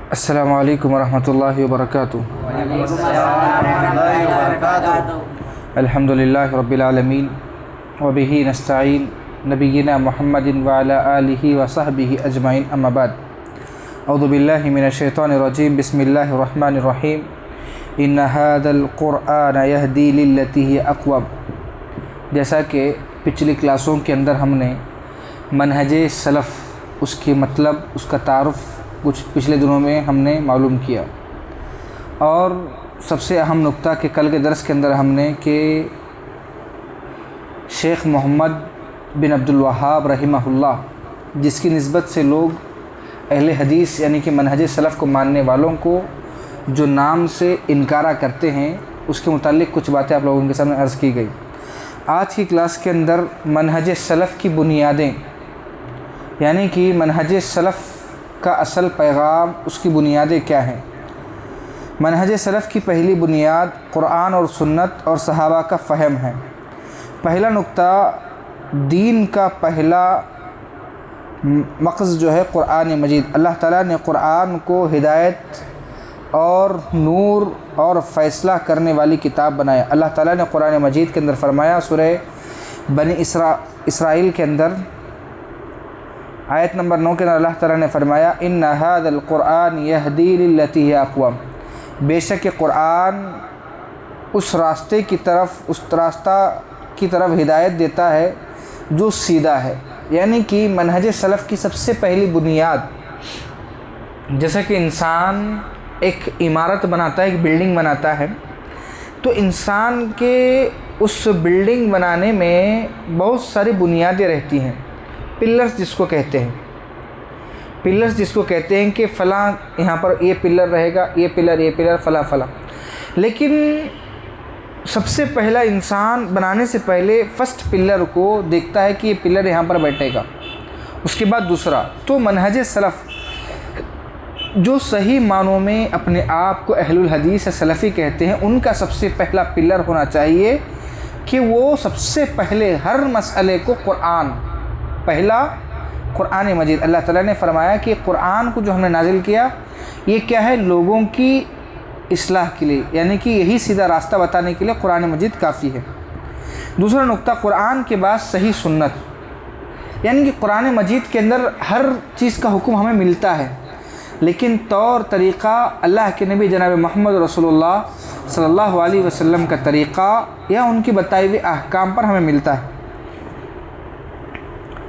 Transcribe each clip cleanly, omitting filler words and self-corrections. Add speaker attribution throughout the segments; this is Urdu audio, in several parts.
Speaker 1: السلام علیکم ورحمۃ اللہ وبرکاتہ۔ الحمد للہ رب العالمین وبہ نستعین نبینا محمد وعلی آلہ وصحبہ اجمعین، اما بعد۔ اعوذ باللہ من الشیطان الرجیم، بسم اللہ الرحمن الرحیم۔ ان ھذا القرآن یہدی للتی ہی اقوم۔ جیسا کہ پچھلی کلاسوں کے اندر ہم نے منہج سلف، اس کے مطلب، اس کا تعارف کچھ پچھلے دنوں میں ہم نے معلوم کیا، اور سب سے اہم نقطہ کہ کل کے درس کے اندر ہم نے کہ شیخ محمد بن عبد الوہاب رحمہ اللہ، جس کی نسبت سے لوگ اہل حدیث یعنی کہ منہج سلف کو ماننے والوں کو جو نام سے انکارہ کرتے ہیں، اس کے متعلق کچھ باتیں آپ لوگوں کے سامنے عرض کی گئی۔ آج کی کلاس کے اندر منہج سلف کی بنیادیں، یعنی کہ منہج سلف کا اصل پیغام، اس کی بنیادیں کیا ہیں۔ منہج سلف کی پہلی بنیاد قرآن اور سنت اور صحابہ کا فہم ہے۔ پہلا نقطہ، دین کا پہلا مقصد جو ہے قرآن مجید۔ اللہ تعالیٰ نے قرآن کو ہدایت اور نور اور فیصلہ کرنے والی کتاب بنایا۔ اللہ تعالیٰ نے قرآن مجید کے اندر فرمایا، سورہ بنی اسرائیل کے اندر آیت نمبر 9 کے اندر اللہ تعالیٰ نے فرمایا، ان ھذا القرآن یہدی للتی ہی اقوم۔ بے شک قرآن اس راستے کی طرف، اس راستہ کی طرف ہدایت دیتا ہے جو سیدھا ہے۔ یعنی کہ منہج سلف کی سب سے پہلی بنیاد، جیسا کہ انسان ایک عمارت بناتا ہے، ایک بلڈنگ بناتا ہے، تو انسان کے اس بلڈنگ بنانے میں بہت ساری بنیادیں رہتی ہیں، پلرز جس کو کہتے ہیں، پلرز جس کو کہتے ہیں کہ فلاں یہاں پر یہ پلر رہے گا، یہ پلر فلاں فلاں۔ لیکن سب سے پہلا انسان بنانے سے پہلے فرسٹ پلر کو دیکھتا ہے کہ یہ پلر یہاں پر بیٹھے گا، اس کے بعد دوسرا۔ تو منہج سلف جو صحیح معنوں میں اپنے آپ کو اہل الحدیث یا سلفی کہتے ہیں، ان کا سب سے پہلا پلر ہونا چاہیے کہ وہ سب سے پہلے ہر مسئلے کو پہلا قرآن مجید۔ اللہ تعالیٰ نے فرمایا کہ قرآن کو جو ہم نے نازل کیا، یہ کیا ہے؟ لوگوں کی اصلاح کے لیے، یعنی کہ یہی سیدھا راستہ بتانے کے لیے قرآن مجید کافی ہے۔ دوسرا نقطہ، قرآن کے بعد صحیح سنت، یعنی کہ قرآن مجید کے اندر ہر چیز کا حکم ہمیں ملتا ہے، لیکن طور طریقہ اللہ کے نبی جناب محمد رسول اللہ صلی اللہ علیہ وسلم کا طریقہ یا ان کی بتائی ہوئے احکام پر ہمیں ملتا ہے۔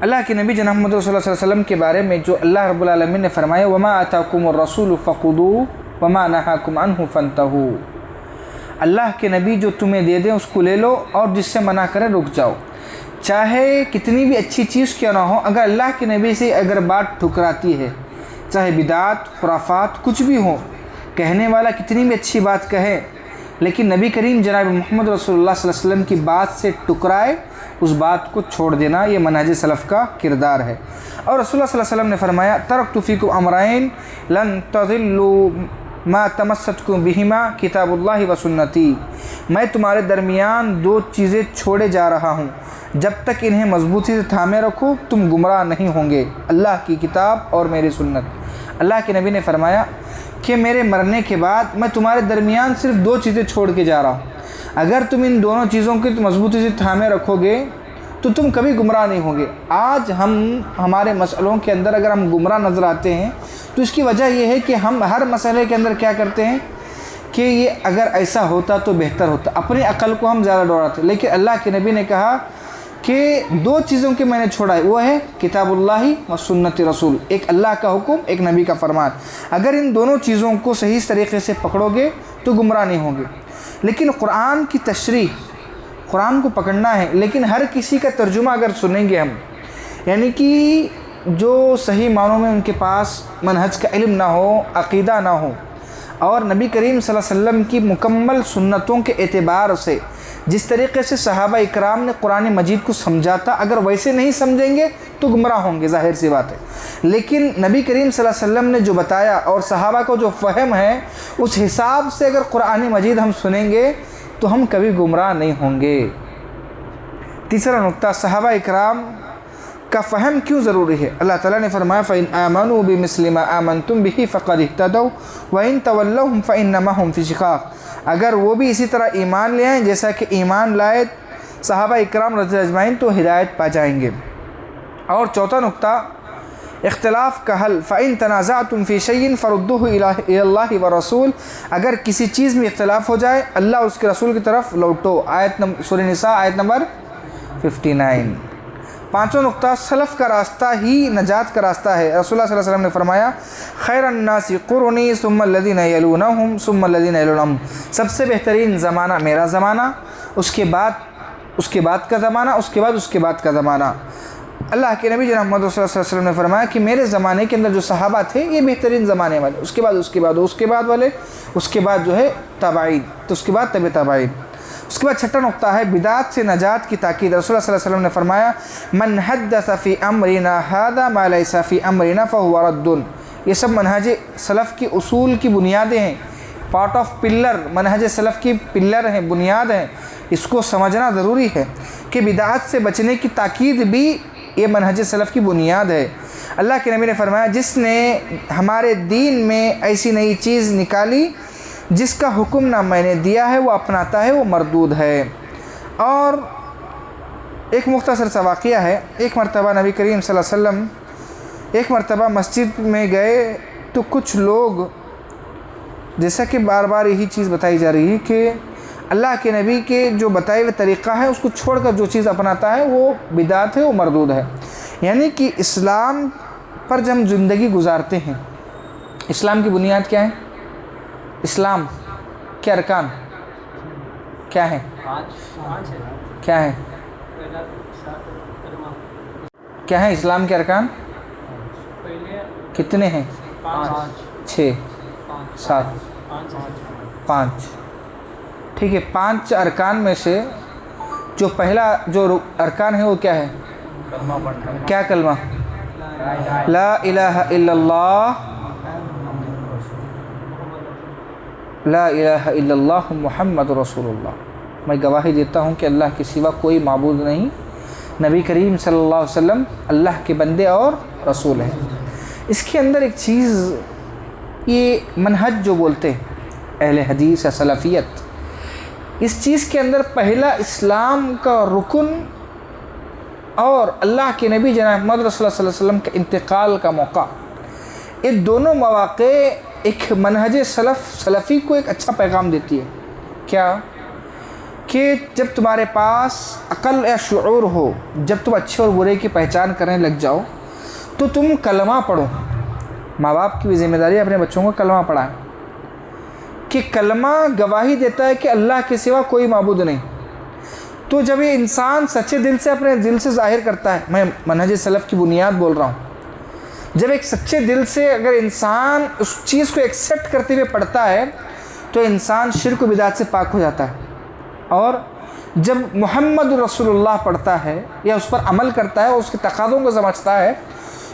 Speaker 1: اللہ کے نبی جناب محمد رسول اللہ صلی اللہ علیہ وسلم کے بارے میں جو اللہ رب العالمین نے فرمایا، وَمَا آتَاكُمُ الرَّسُولُ فَخُذُوهُ وَمَا نَهَاكُمْ عَنْهُ فَانْتَهُوا۔ اللہ کے نبی جو تمہیں دے دیں اس کو لے لو، اور جس سے منع کرے رک جاؤ۔ چاہے کتنی بھی اچھی چیز کیوں نہ ہو، اگر اللہ کے نبی سے اگر بات ٹھکراتی ہے، چاہے بدعات، خرافات کچھ بھی ہو، کہنے والا کتنی بھی اچھی بات کہے، لیکن نبی کریم جناب محمد رسول اللہ صلی اللہ علیہ وسلم کی بات سے ٹکرائے، اس بات کو چھوڑ دینا، یہ منہج سلف کا کردار ہے۔ اور رسول اللہ صلی اللہ علیہ وسلم نے فرمایا، ترکت فیکم امرین لن تضلوا ما تمسکتم بہما کتاب اللہ و سنتی۔ میں تمہارے درمیان دو چیزیں چھوڑے جا رہا ہوں، جب تک انہیں مضبوطی سے تھامے رکھو تم گمراہ نہیں ہوں گے، اللہ کی کتاب اور میری سنت۔ اللہ کے نبی نے فرمایا کہ میرے مرنے کے بعد میں تمہارے درمیان صرف دو چیزیں چھوڑ کے جا رہا ہوں، اگر تم ان دونوں چیزوں کی مضبوطی سے تھامے رکھو گے تو تم کبھی گمراہ نہیں ہوں گے۔ آج ہمارے مسئلوں کے اندر اگر ہم گمراہ نظر آتے ہیں تو اس کی وجہ یہ ہے کہ ہم ہر مسئلے کے اندر کیا کرتے ہیں کہ یہ اگر ایسا ہوتا تو بہتر ہوتا، اپنی عقل کو ہم زیادہ دوڑاتے ہیں۔ لیکن اللہ کے نبی نے کہا کہ دو چیزوں کے میں نے چھوڑا ہے، وہ ہے کتاب اللہ و سنت رسول، ایک اللہ کا حکم، ایک نبی کا فرمان۔ اگر ان دونوں چیزوں کو صحیح طریقے سے پکڑو گے تو گمراہ نہیں ہوں گے۔ لیکن قرآن کی تشریح، قرآن کو پکڑنا ہے، لیکن ہر کسی کا ترجمہ اگر سنیں گے ہم، یعنی کہ جو صحیح معنوں میں ان کے پاس منہج کا علم نہ ہو، عقیدہ نہ ہو، اور نبی کریم صلی اللہ علیہ وسلم کی مکمل سنتوں کے اعتبار سے جس طریقے سے صحابہ اکرام نے قرآن مجید کو سمجھا تھا، اگر ویسے نہیں سمجھیں گے تو گمراہ ہوں گے، ظاہر سی بات ہے۔ لیکن نبی کریم صلی اللہ علیہ وسلم نے جو بتایا اور صحابہ کو جو فہم ہے، اس حساب سے اگر قرآن مجید ہم سنیں گے تو ہم کبھی گمراہ نہیں ہوں گے۔ تیسرا نقطہ، صحابہ اکرام کا فہم کیوں ضروری ہے؟ اللہ تعالیٰ نے فرمایا فَإِنْ آمَنُوا بِمِثْلِ مَا آمَنْتُمْ بِهِ فَقَدِ اهْتَدَوْا وَإِنْ تَوَلَّوْا فَإِنَّمَا هُمْ فِي شِقَاقٍ، اگر وہ بھی اسی طرح ایمان لے آئیں جیسا کہ ایمان لائے صحابہ اکرام رضی اللہ اجمعین تو ہدایت پا جائیں گے۔ اور چوتھا نقطہ اختلاف کا حل، فَإِنْ تَنَازَعْتُمْ فِي شَيْءٍ فَرُدُّوهُ إِلَى اللَّهِ وَرَسُولِهِ، اگر کسی چیز میں اختلاف ہو جائے اللہ اس کے رسول کی طرف لوٹو، سورہ نساء آیت نمبر 59۔ پانچواں نقطہ سلف کا راستہ ہی نجات کا راستہ ہے۔ رسول اللہ صلی اللہ علیہ وسلم نے فرمایا خیر الناس قرنی ثم الذین یلونہم ثم الذین یلونہم، سب سے بہترین زمانہ میرا زمانہ، اس کے بعد کا زمانہ، اس کے بعد کا زمانہ۔ اللہ کے نبی جناب محمد صلی اللہ علیہ وسلم نے فرمایا کہ میرے زمانے کے اندر جو صحابہ تھے یہ بہترین زمانے والے، اس کے بعد جو ہے تابعین، تو اس کے بعد تبع تابعین۔ اس کے بعد چھٹا نقطہ ہے بدعات سے نجات کی تاکید۔ رسول اللہ صلی اللہ علیہ وسلم نے فرمایا من حدث فی امرنا ھذا ما لیس فی امرنا فہو رد، یہ سب منہج سلف کی اصول کی بنیادیں ہیں، پارٹ آف پلر، منہج سلف کی پلر ہیں، بنیاد ہیں۔ اس کو سمجھنا ضروری ہے کہ بدعات سے بچنے کی تاکید بھی یہ منہج سلف کی بنیاد ہے۔ اللہ کے نبی نے فرمایا جس نے ہمارے دین میں ایسی نئی چیز نکالی جس کا حکم نہ میں نے دیا ہے وہ اپناتا ہے، وہ مردود ہے۔ اور ایک مختصر سا واقعہ ہے، ایک مرتبہ نبی کریم صلی اللہ علیہ وسلم ایک مرتبہ مسجد میں گئے تو کچھ لوگ، جیسا کہ بار بار یہی چیز بتائی جا رہی ہے کہ اللہ کے نبی کے جو بتائے ہوئے طریقہ ہے اس کو چھوڑ کر جو چیز اپناتا ہے وہ بدعت ہے، وہ مردود ہے۔ یعنی کہ اسلام پر جب ہم زندگی گزارتے ہیں، اسلام کی بنیاد کیا ہے؟ اسلام کے ارکان کیا ہیں؟ کیا ہیں؟ کیا ہیں اسلام کے ارکان؟ کتنے ہیں؟ 6 7 5۔ ٹھیک ہے، 5 ارکان میں سے جو پہلا جو ارکان ہے وہ کیا ہے؟ کیا کلمہ؟ لا الہ الا اللہ، لا الہ الا اللہ محمد رسول اللہ، میں گواہی دیتا ہوں کہ اللہ کے سوا کوئی معبود نہیں، نبی کریم صلی اللہ علیہ وسلم اللہ کے بندے اور رسول ہیں۔ اس کے اندر ایک چیز، یہ منہج جو بولتے ہیں اہل حدیث یا سلفیت، اس چیز کے اندر پہلا اسلام کا رکن اور اللہ کے نبی جناب محمد رسول اللہ صلی اللہ علیہ وسلم کے انتقال کا موقع، یہ دونوں مواقع ایک منہج سلفی کو ایک اچھا پیغام دیتی ہے۔ کیا؟ کہ جب تمہارے پاس عقل یا شعور ہو، جب تم اچھے اور برے کی پہچان کرنے لگ جاؤ تو تم کلمہ پڑھو۔ ماں باپ کی بھی ذمہ داری ہے اپنے بچوں کو کلمہ پڑھائیں، کہ کلمہ گواہی دیتا ہے کہ اللہ کے سوا کوئی معبود نہیں۔ تو جب یہ انسان سچے دل سے اپنے دل سے ظاہر کرتا ہے، میں منہج سلف کی بنیاد بول رہا ہوں، جب ایک سچے دل سے اگر انسان اس چیز کو ایکسیپٹ کرتے ہوئے پڑھتا ہے تو انسان شرک و بدعت سے پاک ہو جاتا ہے۔ اور جب محمد رسول اللہ پڑھتا ہے یا اس پر عمل کرتا ہے اور اس کے تقاضوں کو سمجھتا ہے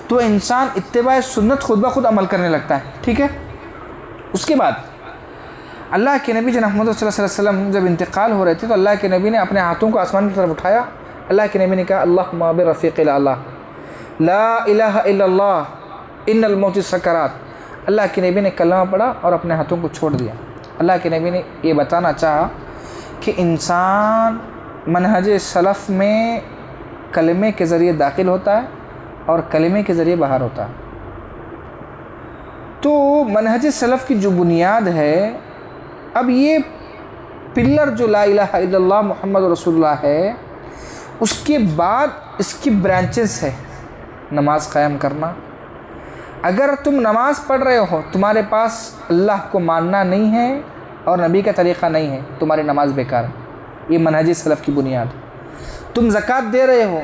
Speaker 1: تو انسان اتباع سنت خود بخود عمل کرنے لگتا ہے۔ ٹھیک ہے، اس کے بعد اللہ کے نبی جناب محمد صلی اللہ علیہ وسلم جب انتقال ہو رہے تھے تو اللہ کے نبی نے اپنے ہاتھوں کو آسمان کی طرف اٹھایا۔ اللہ کے نبی نے کہا اللہم برفیق الاعلی لا الہ الا اللہ ان الموت سکرات۔ اللہ کے نبی نے کلمہ پڑھا اور اپنے ہاتھوں کو چھوڑ دیا۔ اللہ کے نبی نے یہ بتانا چاہا کہ انسان منہج سلف میں کلمے کے ذریعے داخل ہوتا ہے اور کلمے کے ذریعے باہر ہوتا ہے۔ تو منہج سلف کی جو بنیاد ہے، اب یہ پلر جو لا الہ الا اللہ محمد رسول اللہ ہے، اس کے بعد اس کی برانچز ہے نماز قائم کرنا۔ اگر تم نماز پڑھ رہے ہو، تمہارے پاس اللہ کو ماننا نہیں ہے اور نبی کا طریقہ نہیں ہے، تمہاری نماز بیکار ہے۔ یہ منہج سلف کی بنیاد۔ تم زکوٰۃ دے رہے ہو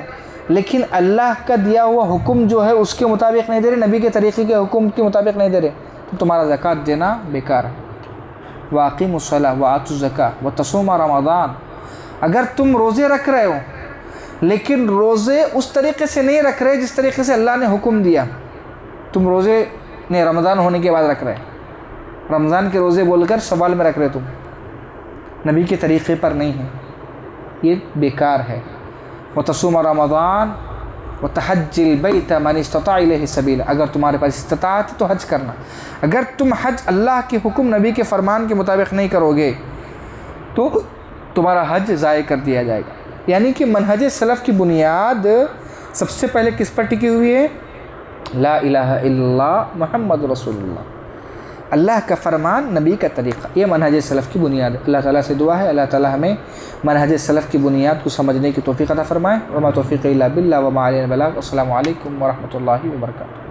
Speaker 1: لیکن اللہ کا دیا ہوا حکم جو ہے اس کے مطابق نہیں دے رہے، نبی کے طریقے کے حکم کے مطابق نہیں دے رہے، تو تمہارا زکوٰۃ دینا بیکار ہے۔ وَأَقِيمُوا الصَّلَاةَ وَآتُوا الزَّكَاةَ وَتَصُومُوا رمضان، اگر تم روزے رکھ رہے ہو لیکن روزے اس طریقے سے نہیں رکھ رہے جس طریقے سے اللہ نے حکم دیا، تم روزے نہیں رمضان ہونے کے بعد رکھ رہے، رمضان کے روزے بول کر شوال میں رکھ رہے، تم نبی کے طریقے پر نہیں ہے، یہ بیکار ہے۔ وَتَصُومُوا رمضان وَتَحَجِّ الْبَيْتَ مَنِ اسْتَطَاعَ إِلَيْهِ سَبِيلًا، اگر تمہارے پاس استطاعت ہے تو حج کرنا. اگر تم حج اللہ کے حکم نبی کے فرمان کے مطابق نہیں کرو گے تو تمہارا حج ضائع کر دیا جائے گا. یعنی کہ منہج سلف کی بنیاد سب سے پہلے کس پر ٹکی ہوئی ہے؟ لا الہ الا اللہ محمد رسول اللہ، اللہ کا فرمان، نبی کا طریقہ، یہ منہج سلف کی بنیاد ہے. اللہ تعالیٰ سے دعا ہے اللہ تعالیٰ ہمیں منہج سلف کی بنیاد کو سمجھنے کی توفیق عطا فرمائے. وما توفیق الا باللہ وما علینا البلاغ. السلام علیکم ورحمۃ اللہ وبرکاتہ.